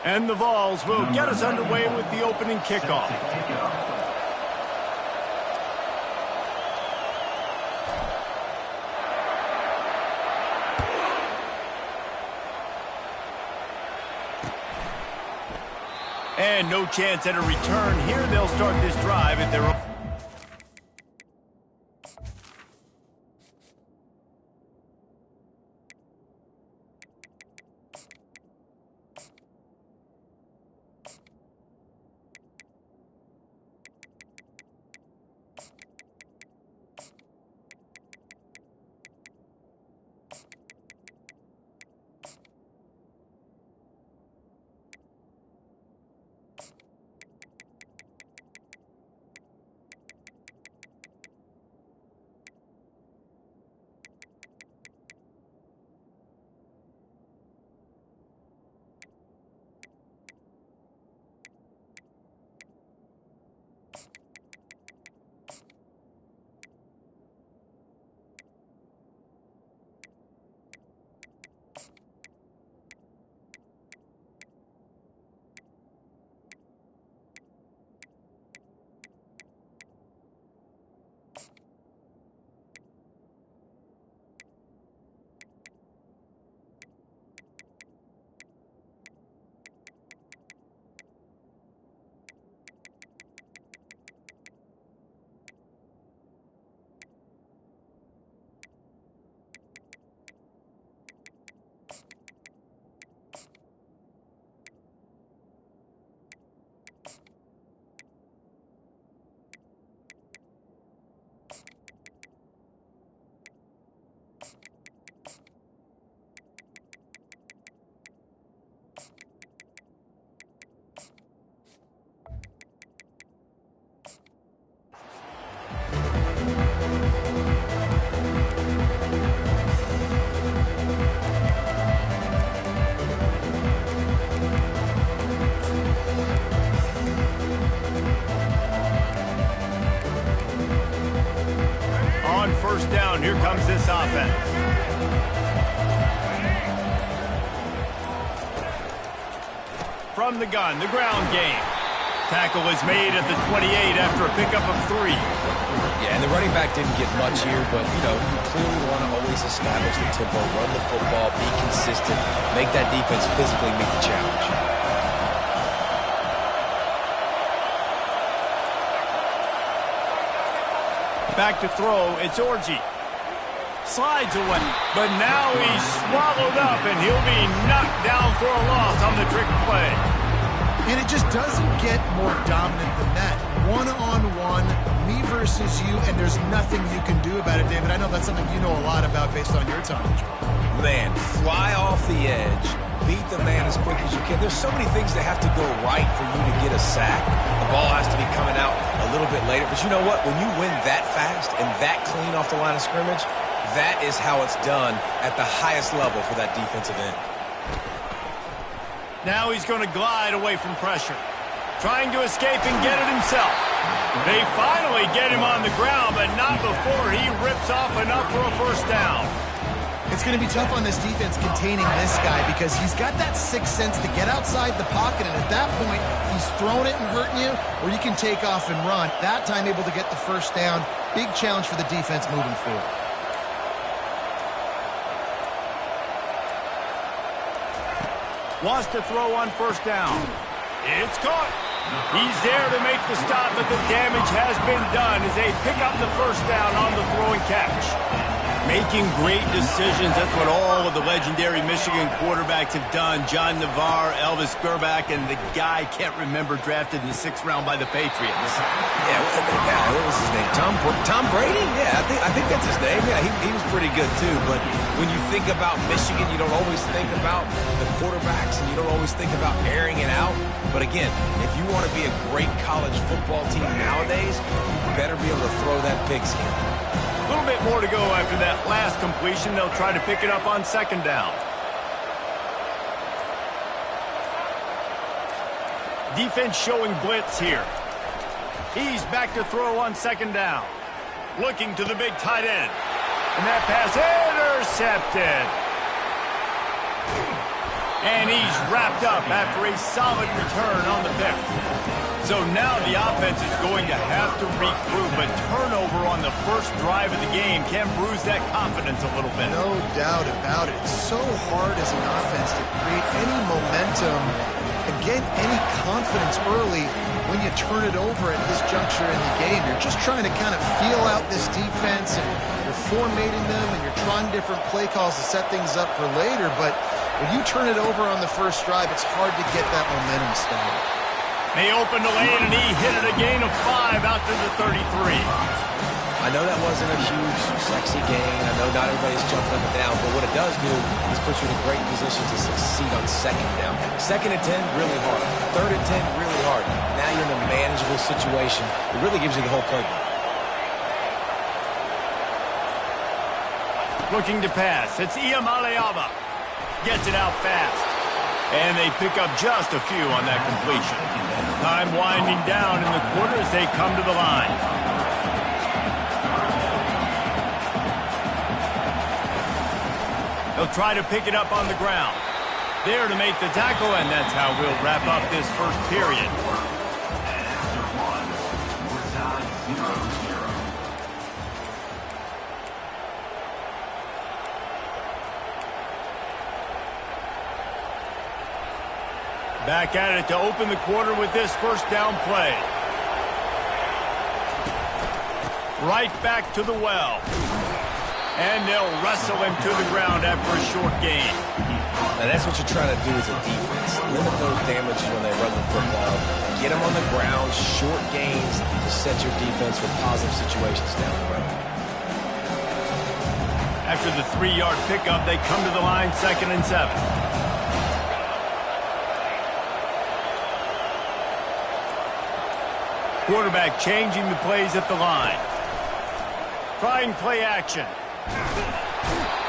And the Vols will get us underway with the opening kickoff. And no chance at a return here. They'll start this drive at their own. First down, here comes this offense. From the gun, the ground game. Tackle is made at the 28 after a pickup of 3. Yeah, and the running back didn't get much here, but, you clearly want to always establish the tempo, run the football, be consistent, make that defense physically meet the challenge. Back to throw, it's Orji. Slides away, but now he's swallowed up, and he'll be knocked down for a loss on the trick play. And it just doesn't get more dominant than that. One-on-one, me versus you, and there's nothing you can do about it, David. I know that's something you know a lot about based on your time. Man, fly off the edge, beat the man as quick as you can. There's so many things that have to go right for you to get a sack. The ball has to be coming out a little bit later. But you know what? When you win that fast and that clean off the line of scrimmage, that is how it's done at the highest level for that defensive end. Now he's going to glide away from pressure. Trying to escape and get it himself. They finally get him on the ground, but not before he rips off enough for a first down. It's going to be tough on this defense containing this guy because he's got that sixth sense to get outside the pocket, and at that point, he's throwing it and hurting you, or you can take off and run. That time able to get the first down. Big challenge for the defense moving forward. Wants to throw on first down. It's caught. He's there to make the stop, but the damage has been done as they pick up the first down on the throw and catch. Making great decisions. That's what all of the legendary Michigan quarterbacks have done. John Navarre, Elvis Grbac, and the guy I can't remember drafted in the 6th round by the Patriots. Yeah, what was his name? Tom Brady? Yeah, I think that's his name. Yeah, he was pretty good too. But when you think about Michigan, you don't always think about the quarterbacks, and you don't always think about airing it out. But again, if you want to be a great college football team nowadays, you better be able to throw that pigskin. A little bit more to go after that last completion. They'll try to pick it up on second down. Defense showing blitz here. He's back to throw on second down. Looking to the big tight end. And that pass intercepted. And he's wrapped up after a solid return on the pick. So now the offense is going to have to regroup. A turnover on the first drive of the game can bruise that confidence a little bit. No doubt about it. It's so hard as an offense to create any momentum and get any confidence early when you turn it over at this juncture in the game. You're just trying to kind of feel out this defense, and you're formatting them, and you're trying different play calls to set things up for later. But when you turn it over on the first drive, it's hard to get that momentum started. They opened the lane, and he hit it a gain of 5 out to the 33. I know that wasn't a huge, sexy gain. I know not everybody's jumping up and down, but what it does do is put you in a great position to succeed on second down. Second and 10, really hard. Third and 10, really hard. Now you're in a manageable situation. It really gives you the whole playbook. Looking to pass. It's Iamaleava. Gets it out fast. And they pick up just a few on that completion. Time winding down in the quarter as they come to the line. They'll try to pick it up on the ground. There to make the tackle, and that's how we'll wrap up this first period. Back at it to open the quarter with this first down play. Right back to the well. And they'll wrestle him to the ground after a short gain. Now that's what you're trying to do as a defense. Limit those damages when they run the football. Get them on the ground, short gains to set your defense for positive situations down the road. After the 3-yard pickup, they come to the line, 2nd and 7. Quarterback changing the plays at the line. Trying play action.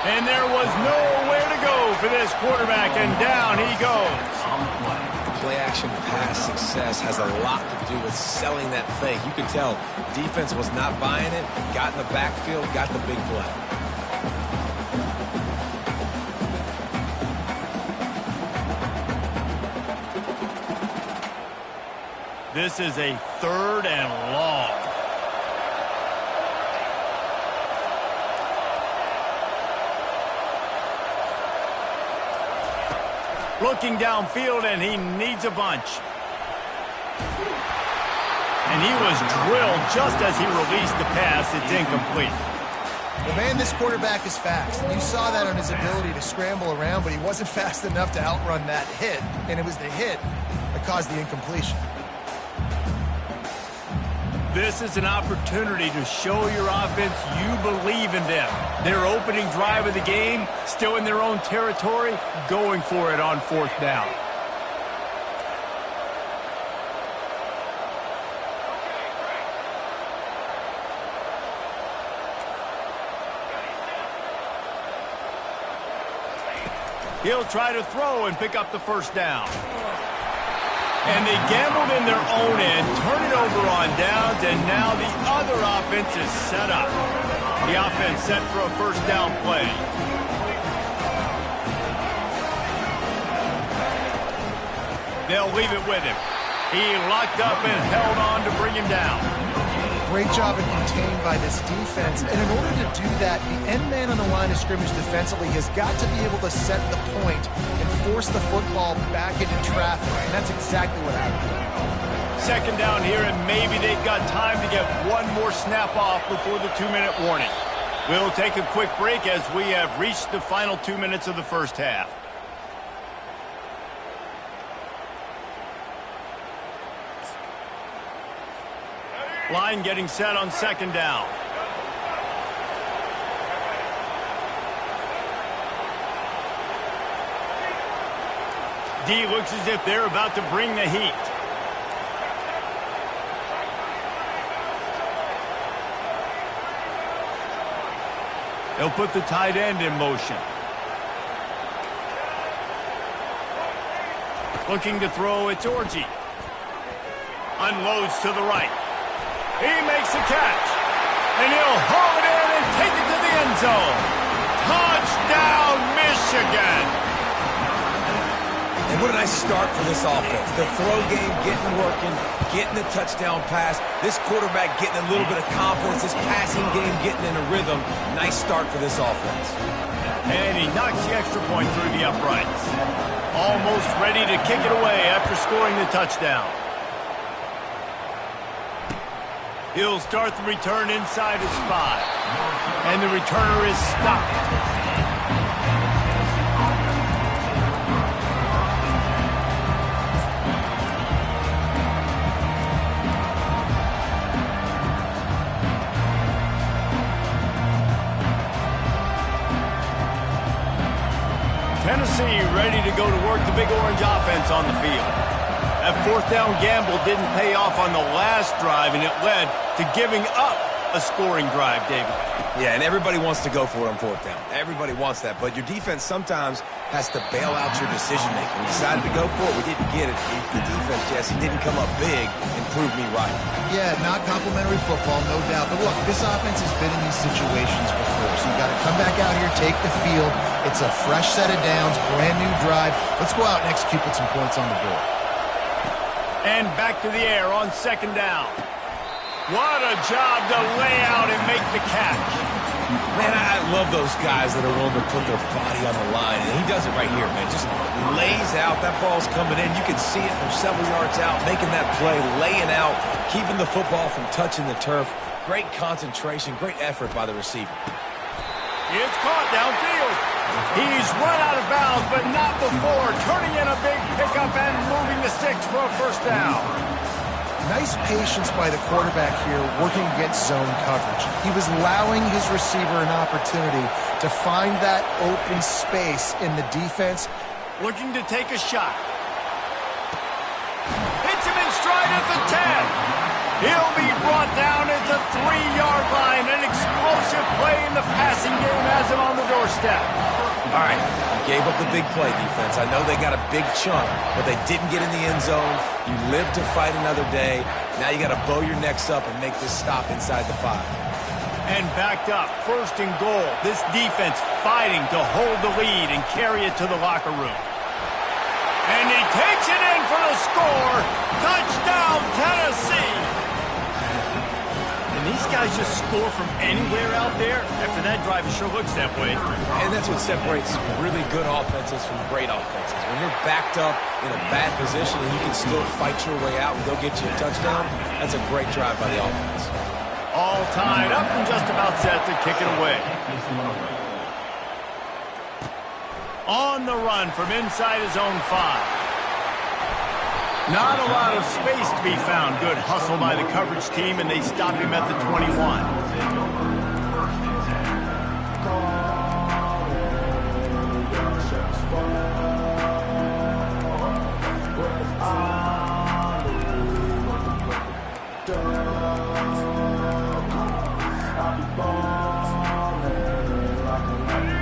And there was nowhere to go for this quarterback, and down he goes. Play action pass success has a lot to do with selling that fake. You can tell defense was not buying it, got in the backfield, got the big play. This is a 3rd and long. Looking downfield, and he needs a bunch. And he was drilled just as he released the pass. It's incomplete. Well, man, this quarterback is fast. You saw that on his ability to scramble around, but he wasn't fast enough to outrun that hit, and it was the hit that caused the incompletion. This is an opportunity to show your offense you believe in them. Their opening drive of the game, still in their own territory, going for it on 4th down. He'll try to throw and pick up the first down. And they gambled in their own end, turn it over on downs, and now the other offense is set up. The offense set for a first down play. They'll leave it with him. He locked up and held on to bring him down. Great job in contained by this defense. And in order to do that, the end man on the line of scrimmage defensively has got to be able to set the point and force the football back into traffic. And that's exactly what happened. 2nd down here, and maybe they've got time to get one more snap off before the 2-minute warning. We'll take a quick break as we have reached the final 2 minutes of the first half. Line getting set on 2nd down. D looks as if they're about to bring the heat. They'll put the tight end in motion. Looking to throw, it's Orji. Unloads to the right. He makes the catch. And he'll haul it in and take it to the end zone. Touchdown, Michigan! what a nice start for this offense. The throw game getting working, getting the touchdown pass. This quarterback getting a little bit of confidence. This passing game getting in a rhythm. Nice start for this offense. And he knocks the extra point through the uprights. Almost ready to kick it away after scoring the touchdown. He'll start the return inside his 5. And the returner is stopped. Tennessee ready to go to work the Big Orange offense on the field. That fourth down gamble didn't pay off on the last drive, and it led to giving up a scoring drive, David. Yeah, and everybody wants to go for it on fourth down. Everybody wants that, but your defense sometimes has to bail out your decision-making. We decided to go for it. We didn't get it. The defense, Jesse, didn't come up big and prove me right. Yeah, not complimentary football, no doubt. But look, this offense has been in these situations before, so you got to come back out here, take the field. It's a fresh set of downs, brand new drive. Let's go out and execute with some points on the board. And back to the air on second down. What a job to lay out and make the catch. Man, I love those guys that are willing to put their body on the line, and he does it right here, man. Just lays out. That ball's coming in. You can see it from several yards out, making that play, laying out, keeping the football from touching the turf. Great concentration, great effort by the receiver. It's caught downfield. He's run out of bounds, but not before turning in a big pickup and moving the sticks for a first down. Nice patience by the quarterback here working against zone coverage. He was allowing his receiver an opportunity to find that open space in the defense. Looking to take a shot. Hits him in stride at the 10. He'll be brought down at the 3-yard line. An explosive play in the passing game has him on the doorstep. All right, you gave up the big play, defense. I know they got a big chunk, but they didn't get in the end zone. You live to fight another day. Now you got to bow your necks up and make this stop inside the 5. And backed up, first and goal. This defense fighting to hold the lead and carry it to the locker room. And he takes it in for the score. Touchdown, Tennessee. And these guys just score from anywhere out there. After that drive, it sure looks that way. And that's what separates really good offenses from great offenses. When you're backed up in a bad position and you can still fight your way out and go get you a touchdown, that's a great drive by the offense. All tied up and just about set to kick it away. On the run from inside his own 5. Not a lot of space to be found. Good hustle by the coverage team, and they stop him at the 21.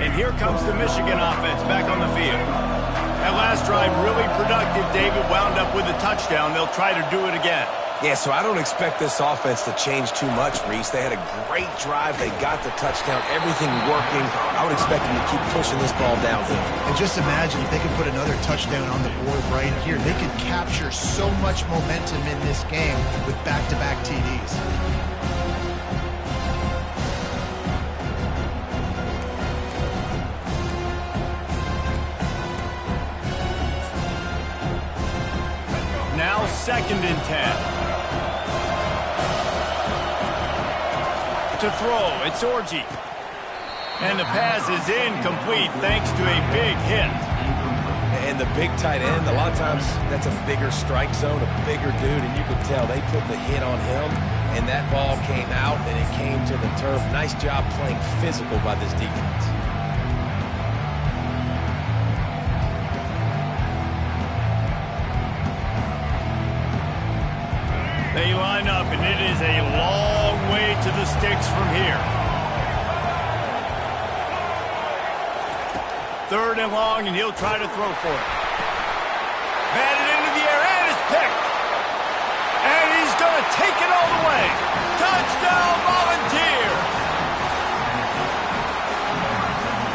And here comes the Michigan offense back on the field. That last drive really productive. David wound up with a touchdown. They'll try to do it again. Yeah, so I don't expect this offense to change too much, Reese. They had a great drive. They got the touchdown. Everything working. I would expect them to keep pushing this ball downhill. And just imagine if they could put another touchdown on the board right here. They could capture so much momentum in this game with back-to-back TDs. Now 2nd and 10. To throw, it's Orji. And the pass is incomplete thanks to a big hit. And the big tight end, a lot of times that's a bigger strike zone, a bigger dude, and you could tell they put the hit on him, and that ball came out, and it came to the turf. Nice job playing physical by this defense. They line up, and it is a long way to the sticks from here. 3rd and long, and he'll try to throw for it. Batted into the air, and it's picked. And he's going to take it all the way. Touchdown, Volunteer.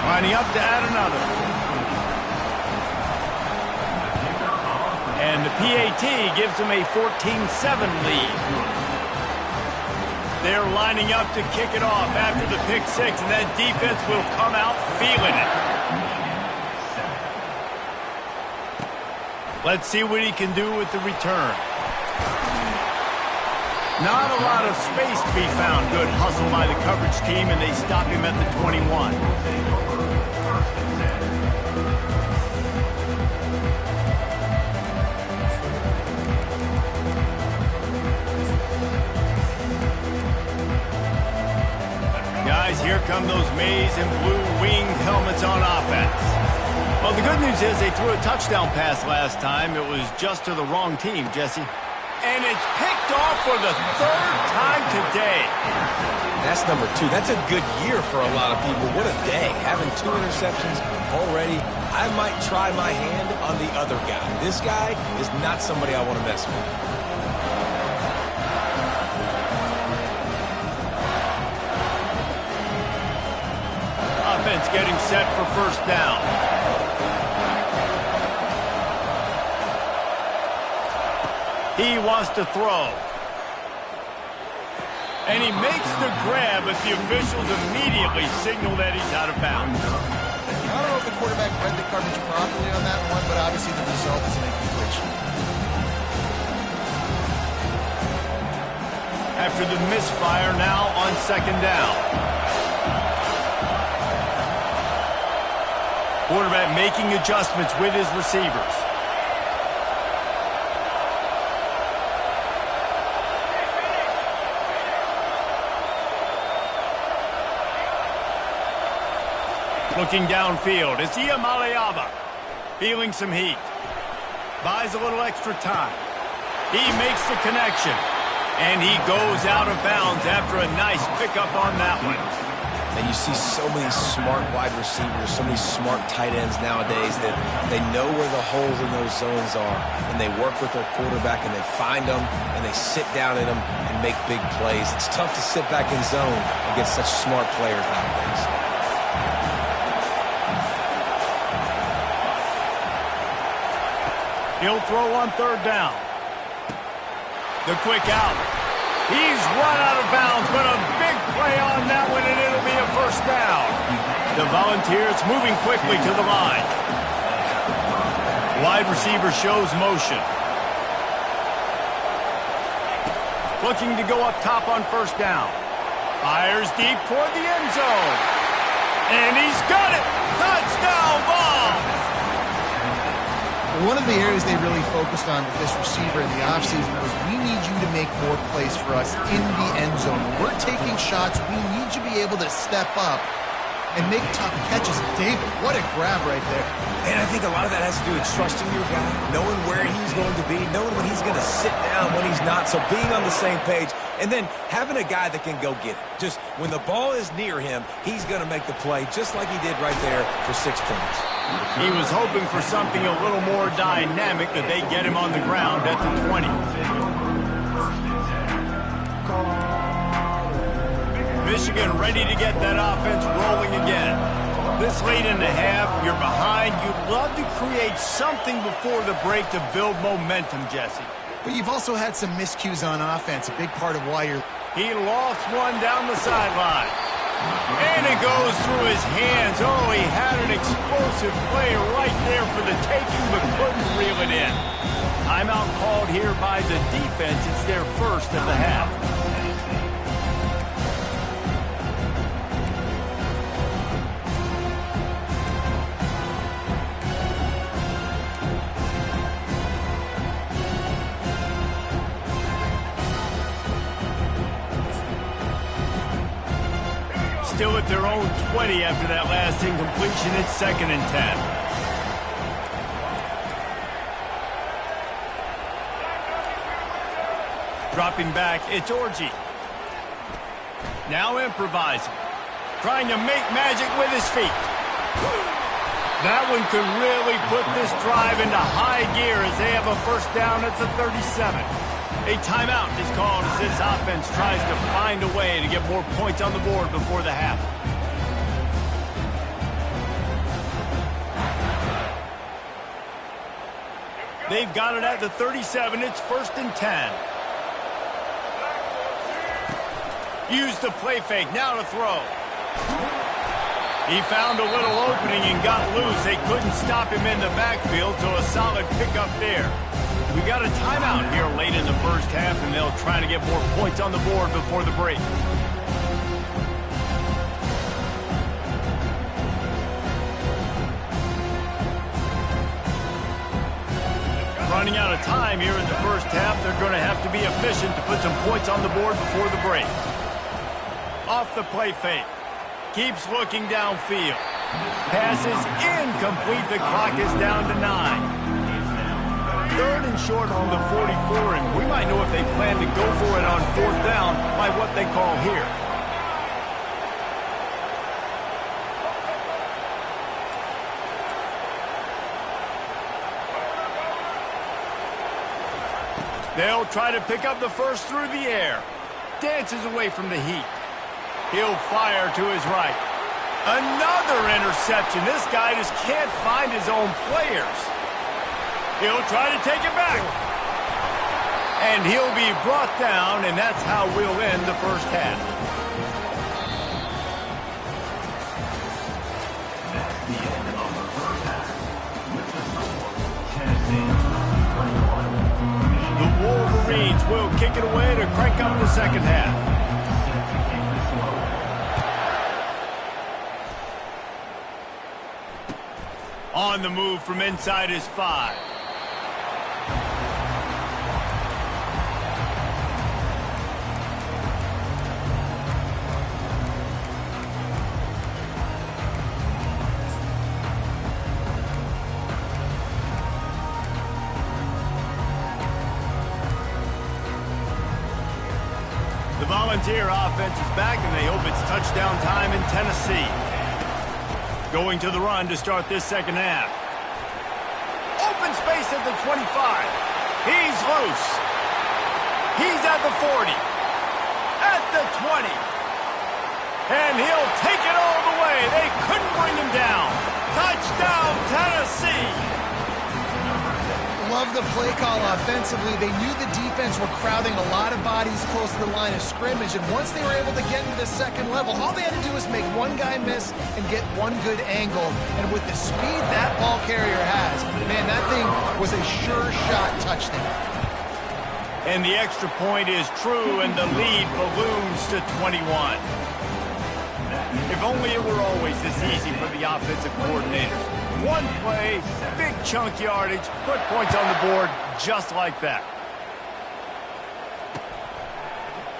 Lining up to add another. PAT gives them a 14-7 lead. They're lining up to kick it off after the pick six, and that defense will come out feeling it. Let's see what he can do with the return. Not a lot of space to be found. Good hustle by the coverage team, and they stop him at the 21. Guys, here come those maize and blue winged helmets on offense. Well, the good news is they threw a touchdown pass last time. It was just to the wrong team, Jesse. And it's picked off for the third time today. That's number 2. That's a good year for a lot of people. What a day. Having 2 interceptions already. I might try my hand on the other guy. This guy is not somebody I want to mess with. Offense getting set for first down. He wants to throw. And he makes the grab, but the officials immediately signal that he's out of bounds. I don't know if the quarterback read the coverage properly on that one, but obviously the result is an incompletion. After the misfire, now on second down. Quarterback making adjustments with his receivers. Looking downfield, it's Maleava feeling some heat. Buys a little extra time. He makes the connection. And he goes out of bounds after a nice pickup on that one. And you see so many smart wide receivers, so many smart tight ends nowadays that they know where the holes in those zones are, and they work with their quarterback, and they find them, and they sit down in them and make big plays. It's tough to sit back in zone against such smart players nowadays. He'll throw on third down. The quick out. He's run out of bounds, but a big play on that one, and it'll be a first down. The Volunteers moving quickly to the line. Wide receiver shows motion. Looking to go up top on first down. Fires deep toward the end zone. And he's got it. Touchdown ball. One of the areas they really focused on with this receiver in the offseason was we need you to make more plays for us in the end zone. When we're taking shots, we need you to be able to step up and make tough catches. David, what a grab right there. And I think a lot of that has to do with trusting your guy, knowing where he's going to be, knowing when he's going to sit down, when he's not. So being on the same page, and then having a guy that can go get it. Just when the ball is near him, he's going to make the play just like he did right there for 6 points. He was hoping for something a little more dynamic, that they get him on the ground at the 20. Michigan ready to get that offense rolling again. This late in the half, you're behind. You'd love to create something before the break to build momentum, Jesse. But you've also had some miscues on offense, a big part of why you're... He lost one down the sideline. And it goes through his hands. Oh, he had an explosive play right there for the taking, but couldn't reel it in. Timeout called here by the defense. It's their first of the half. Still at their own 20 after that last incompletion. It's 2nd and 10. Dropping back, it's Orji. Now improvising. Trying to make magic with his feet. That one could really put this drive into high gear as they have a first down at the 37. A timeout is called as this offense tries to find a way to get more points on the board before the half. They've got it at the 37. It's 1st and 10. Use the play fake. Now to throw. He found a little opening and got loose. They couldn't stop him in the backfield, so a solid pickup there. We got a timeout here late in the first half, and they'll try to get more points on the board before the break. Running out of time here in the first half. They're going to have to be efficient to put some points on the board before the break. Off the play fake. Keeps looking downfield. Pass is incomplete. The clock is down to 9. 3rd and short from the 44, and we might know if they plan to go for it on 4th down by what they call here. They'll try to pick up the first through the air. Dances away from the heat. He'll fire to his right. Another interception. This guy just can't find his own players. He'll try to take it back. And he'll be brought down, and that's how we'll end the first half. The Wolverines will kick it away to crank up the second half. On the move from inside his 5. The Volunteer offense is back, and they hope it's touchdown time in Tennessee. Going to the run to start this second half. Open space at the 25. He's loose. He's at the 40. At the 20. And he'll take it all the way. They couldn't bring him down. Touchdown, Tennessee. Love the play call offensively. They knew the defense were crowding a lot of bodies close to the line of scrimmage, and once they were able to get into the second level, all they had to do was make one guy miss and get one good angle. And with the speed that ball carrier has, man, that thing was a sure shot touchdown. And the extra point is true, and the lead balloons to 21. If only it were always this easy for the offensive coordinators. One play, big chunk yardage, put points on the board just like that.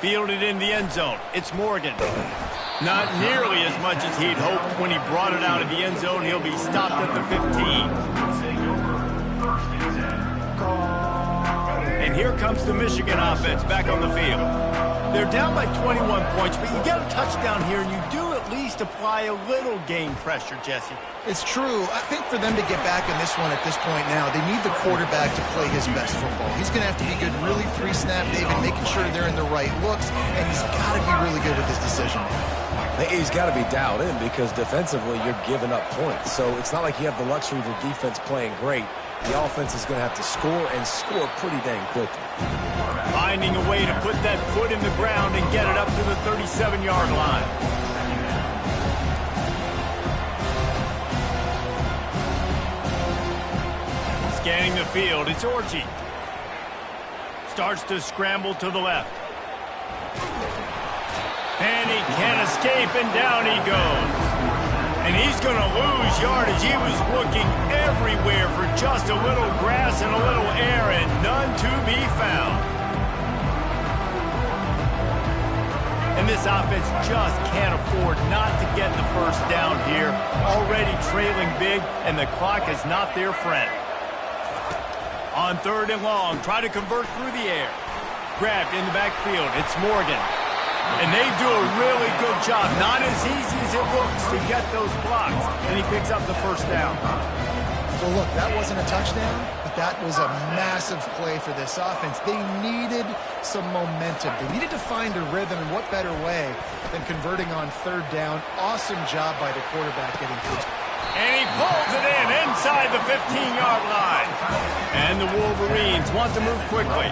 Fielded in the end zone. It's Morgan. Not nearly as much as he'd hoped when he brought it out of the end zone. He'll be stopped at the 15. And here comes the Michigan offense back on the field. They're down by 21 points, but you get a touchdown here, and you do at least apply a little game pressure, Jesse. It's true. I think for them to get back in this one at this point now, they need the quarterback to play his best football. He's going to have to be good really pre-snap, David, making sure they're in the right looks, and he's got to be really good with his decision. He's got to be dialed in because defensively you're giving up points. So it's not like you have the luxury of your defense playing great. The offense is going to have to score and score pretty dang quickly. Finding a way to put that foot in the ground and get it up to the 37-yard line. Scanning the field, it's Orchie. Starts to scramble to the left. And he can't escape, and down he goes. And he's going to lose yardage. He was looking everywhere for just a little grass and a little air, and none to be found. And this offense just can't afford not to get the first down here. Already trailing big, and the clock is not their friend. On 3rd and long, try to convert through the air. Grabbed in the backfield, it's Morgan. And they do a really good job. Not as easy as it looks to get those blocks. And he picks up the first down. Well, look, that wasn't a touchdown, but that was a massive play for this offense. They needed some momentum. They needed to find a rhythm, and what better way than converting on 3rd down. Awesome job by the quarterback getting through. And he pulls it in inside the 15-yard line. And the Wolverines want to move quickly.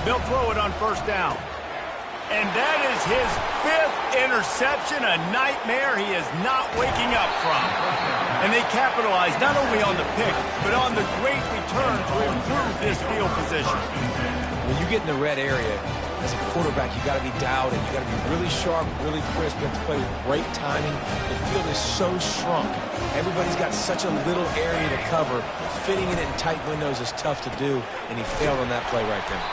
They'll throw it on first down. And that is his 5th interception, a nightmare he is not waking up from. And they capitalize not only on the pick, but on the great return to improve this field position. When you get in the red area, as a quarterback, you got to be dialed in. You got to be really sharp, really crisp. You have to play with great timing. The field is so shrunk. Everybody's got such a little area to cover. Fitting it in tight windows is tough to do, and he failed on that play right there.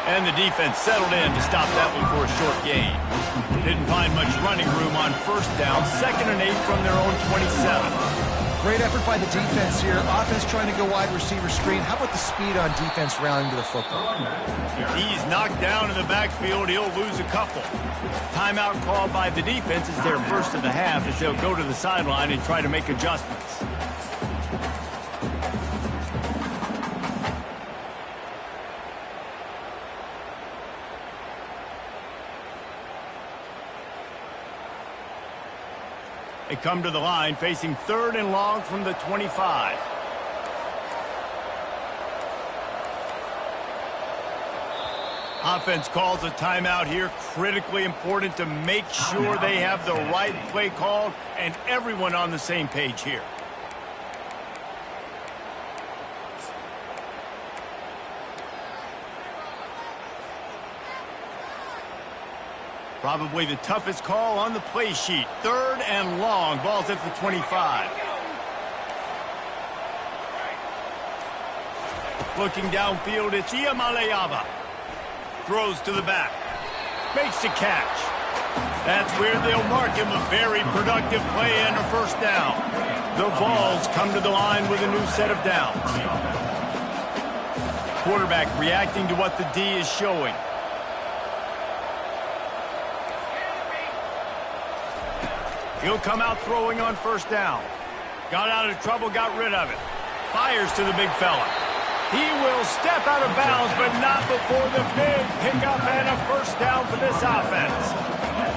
And the defense settled in to stop that one for a short gain. Didn't find much running room on first down. 2nd and 8 from their own 27. Great effort by the defense here. Offense trying to go wide receiver screen. How about the speed on defense rounding to the football? He's knocked down in the backfield. He'll lose a couple. Timeout called by the defense is their first of the half as they'll go to the sideline and try to make adjustments. They come to the line facing 3rd and long from the 25. Offense calls a timeout here. Critically important to make sure they have the right play called and everyone on the same page here. Probably the toughest call on the play sheet. 3rd and long. Ball's at the 25. Looking downfield, it's Iamaleava. Throws to the back. Makes the catch. That's where they'll mark him. A very productive play and a first down. The Vols come to the line with a new set of downs. Quarterback reacting to what the D is showing. He'll come out throwing on first down. Got out of trouble, got rid of it. Fires to the big fella. He will step out of bounds, but not before the big pickup and a first down for this offense.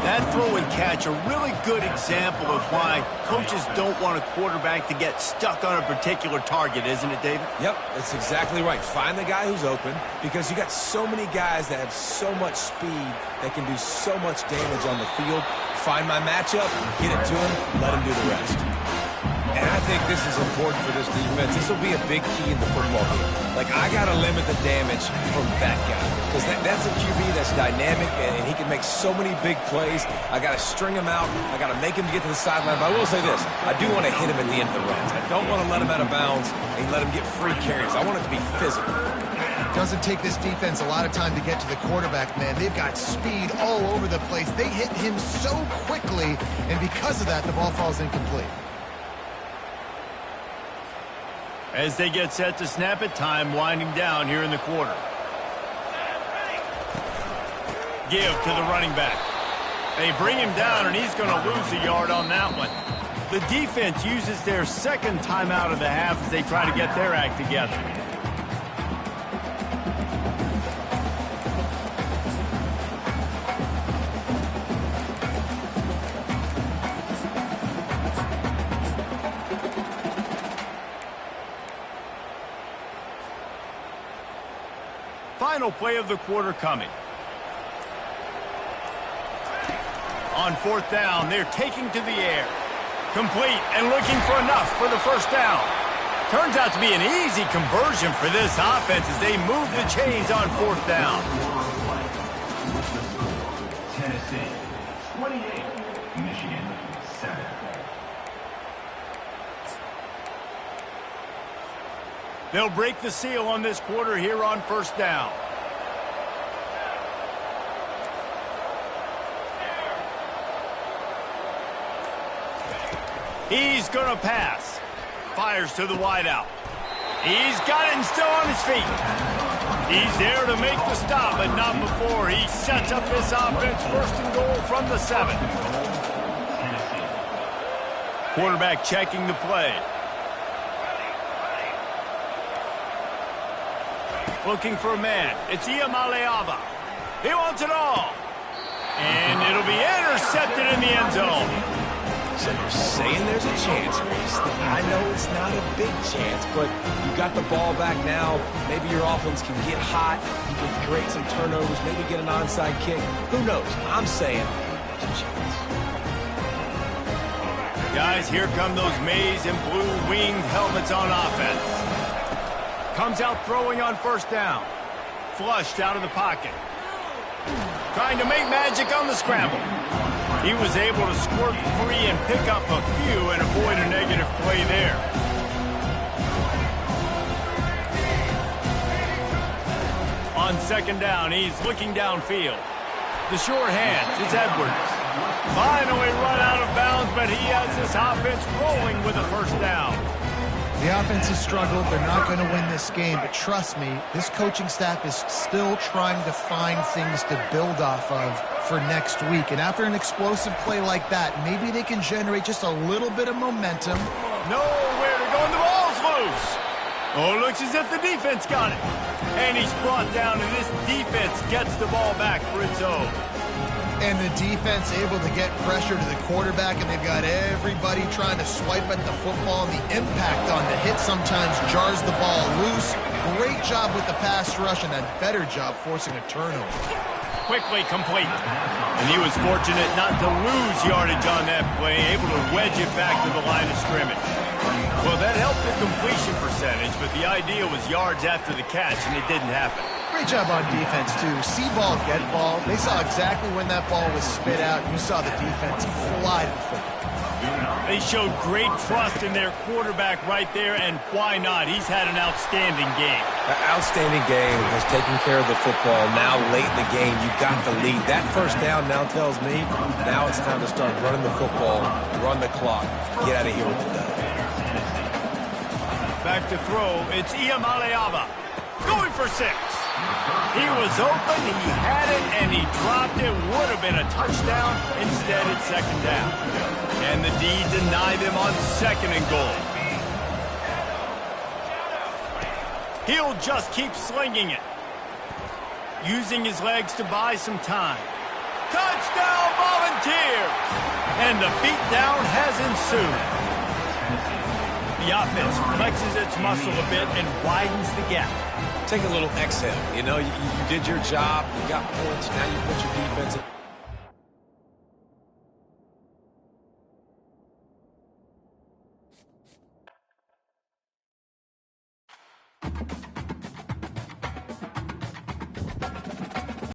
That throw and catch, a really good example of why coaches don't want a quarterback to get stuck on a particular target, isn't it, David? Yep, that's exactly right. Find the guy who's open, because you got so many guys that have so much speed that can do so much damage on the field. Find my matchup, get it to him, let him do the rest. And I think this is important for this defense. This will be a big key in the football game. Like, I got to limit the damage from that guy. Because that's a QB that's dynamic, and he can make so many big plays. I got to string him out. I got to make him get to the sideline. But I will say this. I do want to hit him at the end of the runs. I don't want to let him out of bounds and let him get free carries. I want it to be physical. Doesn't take this defense a lot of time to get to the quarterback, man. They've got speed all over the place. They hit him so quickly, and because of that, the ball falls incomplete. As they get set to snap it, time winding down here in the quarter. Give to the running back. They bring him down, and he's going to lose a yard on that one. The defense uses their 2nd timeout of the half as they try to get their act together. Final play of the quarter coming. On 4th down, they're taking to the air. Complete and looking for enough for the first down. Turns out to be an easy conversion for this offense as they move the chains on 4th down. Tennessee, 28. Michigan, 7. They'll break the seal on this quarter here on first down. He's going to pass. Fires to the wideout. He's got it and still on his feet. He's there to make the stop, but not before he sets up this offense. 1st and goal from the 7. Quarterback checking the play. Looking for a man. It's Iamaleava. He wants it all. And it'll be intercepted in the end zone. So you're saying there's a chance, Reese. I know it's not a big chance, but you got the ball back now. Maybe your offense can get hot. You can create some turnovers, maybe get an onside kick. Who knows? I'm saying there's a chance. Guys, here come those maize and blue winged helmets on offense. Comes out throwing on first down. Flushed out of the pocket. Trying to make magic on the scramble. He was able to squirt free and pick up a few and avoid a negative play there. On second down, he's looking downfield. The sure hands, it's Edwards. Finally run out of bounds, but he has this offense rolling with a first down. The offense has struggled. They're not going to win this game, but trust me, this coaching staff is still trying to find things to build off of for next week. And after an explosive play like that, maybe they can generate just a little bit of momentum. Nowhere to go, and the ball's loose. Oh, looks as if the defense got it. And he's brought down, and this defense gets the ball back for its own. And the defense able to get pressure to the quarterback, and they've got everybody trying to swipe at the football, and the impact on the hit sometimes jars the ball loose. Great job with the pass rush, and a better job forcing a turnover. Quickly complete. And he was fortunate not to lose yardage on that play, able to wedge it back to the line of scrimmage. Well, that helped the completion percentage, but the idea was yards after the catch, and it didn't happen. Great job on defense, too. See ball, get ball. They saw exactly when that ball was spit out. You saw the defense fly to the football. They showed great trust in their quarterback right there, and why not? He's had an outstanding game. An outstanding game, has taken care of the football. Now, late in the game, you've got the lead. That first down now tells me now it's time to start running the football, run the clock, get out of here with the dub. Back to throw, it's Iamaleava. Going for 6. He was open, he had it, and he dropped it. Would have been a touchdown. Instead, it's second down. And the D denied him on second and goal. He'll just keep slinging it. Using his legs to buy some time. Touchdown, Volunteers! And the beatdown has ensued. The offense flexes its muscle a bit and widens the gap. Take a little exhale. You know, you did your job. You got points. Now you put your defense in.